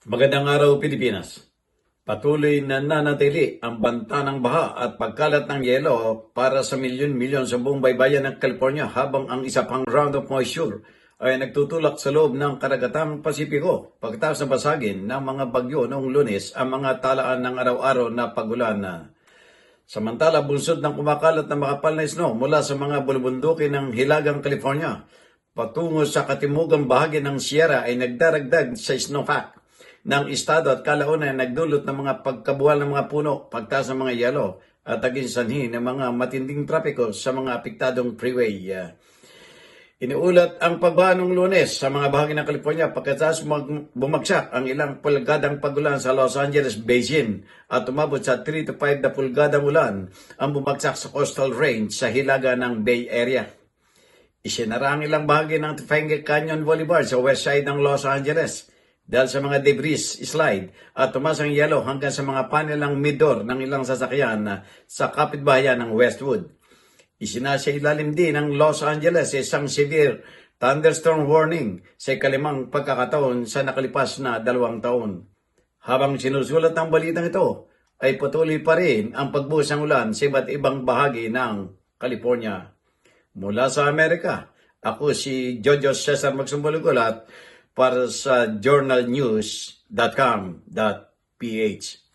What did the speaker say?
Magandang araw, Pilipinas. Patuloy na nanatili ang banta ng baha at pagkalat ng yelo para sa milyon-milyon sa buong baybayin ng California habang ang isa pang round of moisture ay nagtutulak sa loob ng karagatang Pasipiko pagkatapos na basagin ng mga bagyo noong Lunes ang mga talaan ng araw-araw na pagulan. Samantala, bunsod ng kumakalat na makapal na snow mula sa mga bulubundukin ng Hilagang California patungo sa katimugang bahagi ng Sierra ay nagdaragdag sa snowpack ng estado at kalaunan ay nagdulot ng mga pagkabuhal ng mga puno, pagtaas ng mga yelo at naging sanhi ng mga matinding trapiko sa mga apektadong freeway. Iniulat ang pagbaha ng Lunes sa mga bahagi ng California pagkatapos bumagsak ang ilang pulgadang pagulan sa Los Angeles Basin at umabot sa 3 to 5 na pulgadang ulan ang bumagsak sa coastal range sa hilaga ng Bay Area. Isinara ang ilang bahagi ng Topanga Canyon Boulevard sa west side ng Los Angeles dahil sa mga debris slide at tumaas ang yelo hanggang sa mga panel ng midor ng ilang sasakyan sa kapitbahayan ng Westwood. Isinasailalim din ng Los Angeles sa isang severe thunderstorm warning sa ikalimang pagkakataon sa nakalipas na 2 taon. Habang sinusulat ang balitang ito, ay patuloy pa rin ang pagbuhos ng ulan sa iba't ibang bahagi ng California. Mula sa Amerika, ako si Jojo Cesar Magsumbulogulat para sa journalnews.com.ph.